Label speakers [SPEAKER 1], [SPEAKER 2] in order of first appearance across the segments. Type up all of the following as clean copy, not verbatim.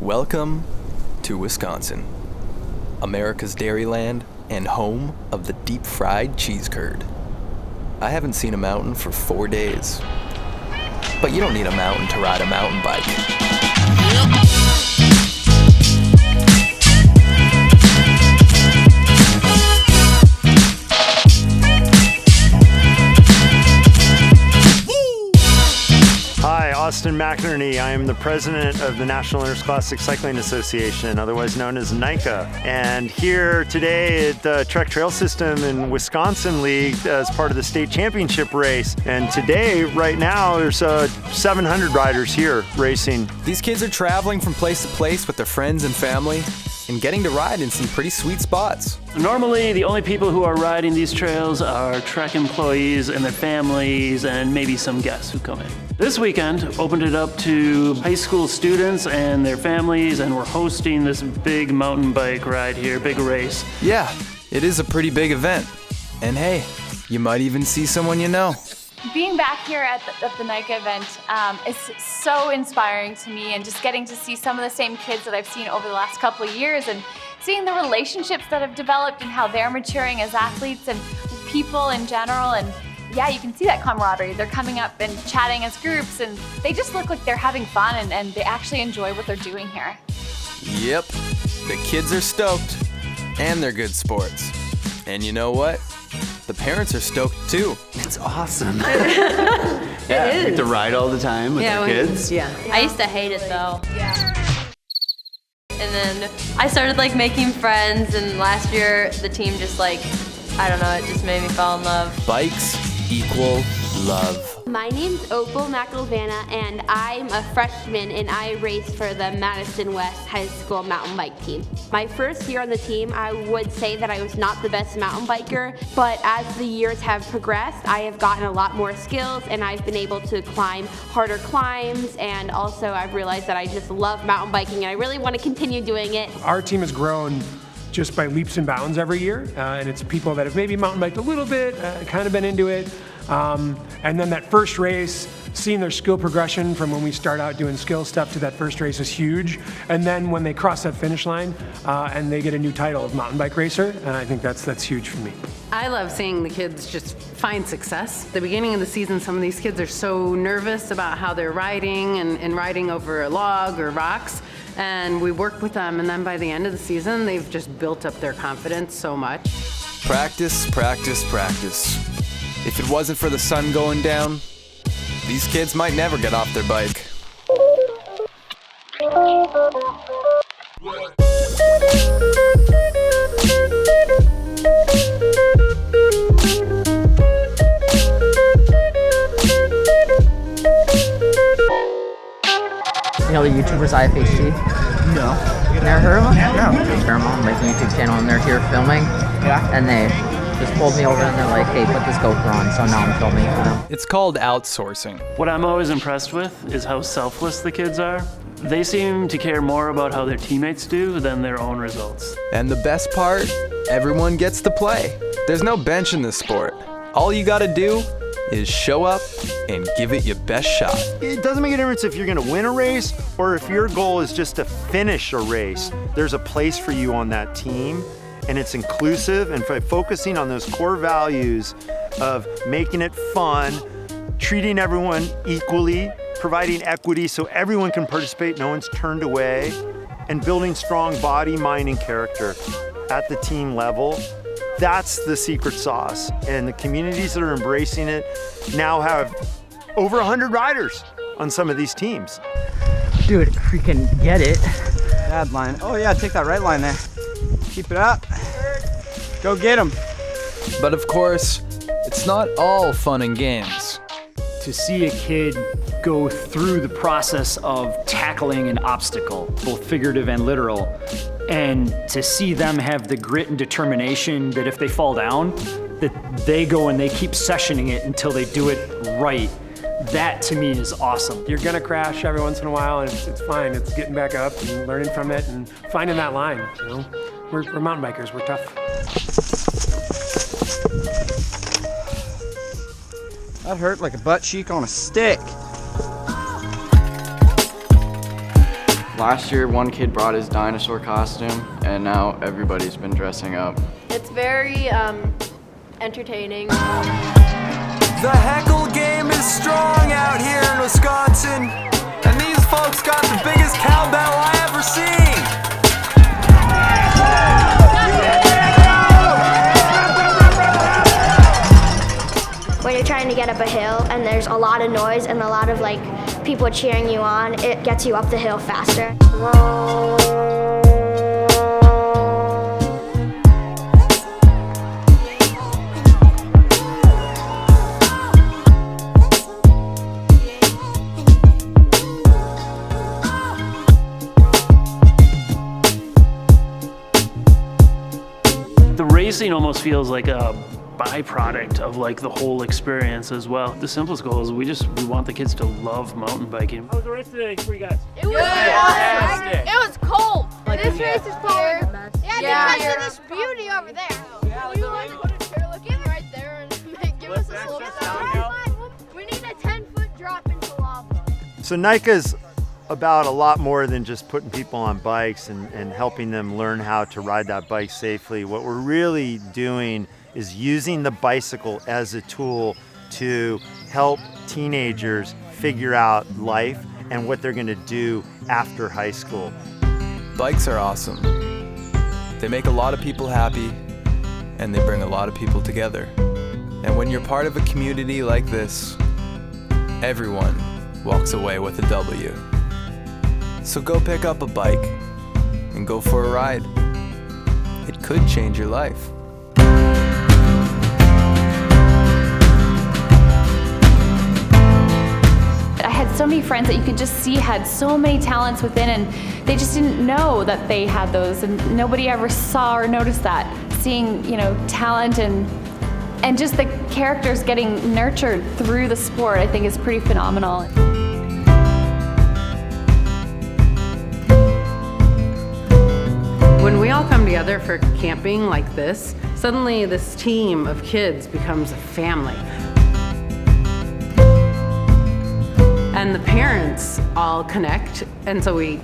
[SPEAKER 1] Welcome to Wisconsin, America's dairyland and home of the deep-fried cheese curd. I haven't seen a mountain for 4 days, but you don't need a mountain to ride a mountain bike.
[SPEAKER 2] Hi, Austin McInerney. I am the president of the National Interscholastic Cycling Association, otherwise known as Nica. And here today at the Trek Trail System in Wisconsin League as part of the state championship race. And today, right now, there's 700 riders here racing.
[SPEAKER 1] These kids are traveling from place to place with their friends and family and getting to ride in some pretty sweet spots.
[SPEAKER 3] Normally, the only people who are riding these trails are Trek employees and their families and maybe some guests who come in. This weekend, opened it up to high school students and their families, and we're hosting this big mountain bike ride here, big race.
[SPEAKER 1] Yeah, it is a pretty big event. And hey, you might even see someone you know.
[SPEAKER 4] Being back here at the Nica event is so inspiring to me, and just getting to see some of the same kids that I've seen over the last couple of years, and seeing the relationships that have developed and how they're maturing as athletes and people in general. And yeah, you can see that camaraderie. They're coming up and chatting as groups, and they just look like they're having fun and they actually enjoy what they're doing here.
[SPEAKER 1] Yep, the kids are stoked and they're good sports. And you know what? The parents are stoked too.
[SPEAKER 5] It's awesome.
[SPEAKER 6] Yeah,
[SPEAKER 5] We
[SPEAKER 6] it
[SPEAKER 5] get
[SPEAKER 6] is.
[SPEAKER 5] to ride all the time with our kids.
[SPEAKER 6] Yeah.
[SPEAKER 7] I used to hate it though.
[SPEAKER 4] Yeah.
[SPEAKER 7] And then I started making friends, and last year the team just I don't know, it just made me fall in love.
[SPEAKER 1] Bikes equal love.
[SPEAKER 8] My name's Opal McIlvana, and I'm a freshman, and I race for the Madison West High School mountain bike team. My first year on the team, I would say that I was not the best mountain biker, but as the years have progressed, I have gotten a lot more skills, and I've been able to climb harder climbs, and also I've realized that I just love mountain biking, and I really want to continue doing it.
[SPEAKER 9] Our team has grown just by leaps and bounds every year, and it's people that have maybe mountain biked a little bit, kind of been into it, and then that first race, seeing their skill progression from when we start out doing skill stuff to that first race is huge, and then when they cross that finish line and they get a new title of mountain bike racer, I think that's huge for me.
[SPEAKER 6] I love seeing the kids just find success. At the beginning of the season, some of these kids are so nervous about how they're riding and riding over a log or rocks. And we work with them, and then by the end of the season, they've just built up their confidence so much.
[SPEAKER 1] Practice, practice, practice. If it wasn't for the sun going down, these kids might never get off their bike.
[SPEAKER 10] You know the YouTubers IFHT? No. Never heard of them? No. Their mom like YouTube channel, and they're here filming. Yeah. And they just pulled me over and they're like, hey, put this GoPro on. So now I'm filming for them.
[SPEAKER 1] It's called outsourcing.
[SPEAKER 3] What I'm always impressed with is how selfless the kids are. They seem to care more about how their teammates do than their own results.
[SPEAKER 1] And the best part, everyone gets to play. There's no bench in this sport. All you gotta do is show up and give it your best shot.
[SPEAKER 2] It doesn't make a difference if you're gonna win a race or if your goal is just to finish a race. There's a place for you on that team, and it's inclusive, and focusing on those core values of making it fun, treating everyone equally, providing equity so everyone can participate, no one's turned away, and building strong body, mind, and character at the team level. That's the secret sauce. And the communities that are embracing it now have over 100 riders on some of these teams.
[SPEAKER 10] Dude, freaking get it.
[SPEAKER 5] Bad line. Oh yeah, take that right line there. Keep it up. Go get him.
[SPEAKER 1] But of course, it's not all fun and games.
[SPEAKER 11] To see a kid go through the process of tackling an obstacle, both figurative and literal, and to see them have the grit and determination that if they fall down, that they go and they keep sessioning it until they do it right. That to me is awesome.
[SPEAKER 9] You're gonna crash every once in a while, and it's fine. It's getting back up and learning from it and finding that line. You know, we're mountain bikers. We're tough.
[SPEAKER 5] That hurt like a butt cheek on a stick.
[SPEAKER 12] Last year, one kid brought his dinosaur costume, and now everybody's been dressing up.
[SPEAKER 7] It's very entertaining.
[SPEAKER 13] The heckle game is strong out here in Wisconsin, and these folks got the biggest cowbell I ever seen.
[SPEAKER 14] When you're trying to get up a hill and there's a lot of noise and a lot of like people cheering you on, it gets you up the hill faster.
[SPEAKER 3] The racing almost feels like a byproduct of like the whole experience as well. The simplest goal is we want the kids to love mountain biking. How was the race today for you guys?
[SPEAKER 15] It was awesome. It was cold. This race is probably the best. Yeah, because of this beauty over there. Yeah, we want to put a chairlift right there and give us a slope. We need a 10-foot drop into lava.
[SPEAKER 2] So Nica's about a lot more than just putting people on bikes and helping them learn how to ride that bike safely. What we're really doing is using the bicycle as a tool to help teenagers figure out life and what they're going to do after high school.
[SPEAKER 1] Bikes are awesome. They make a lot of people happy, and they bring a lot of people together. And when you're part of a community like this, everyone walks away with a W. So go pick up a bike and go for a ride. It could change your life.
[SPEAKER 4] I had so many friends that you could just see had so many talents within, and they just didn't know that they had those, and nobody ever saw or noticed that. Seeing, talent and just the characters getting nurtured through the sport, I think is pretty phenomenal.
[SPEAKER 6] When we all come together for camping like this, suddenly this team of kids becomes a family. And the parents all connect, and so we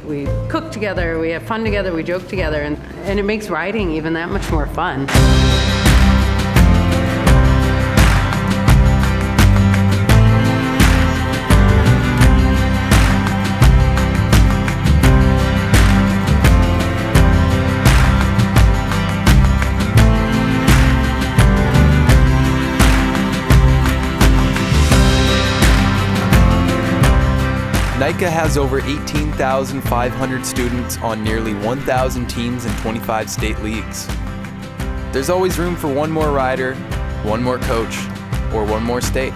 [SPEAKER 6] cook together, we have fun together, we joke together, and it makes riding even that much more fun.
[SPEAKER 1] Nica has over 18,500 students on nearly 1,000 teams in 25 state leagues. There's always room for one more rider, one more coach, or one more state.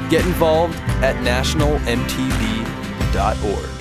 [SPEAKER 1] Get involved at nationalmtb.org.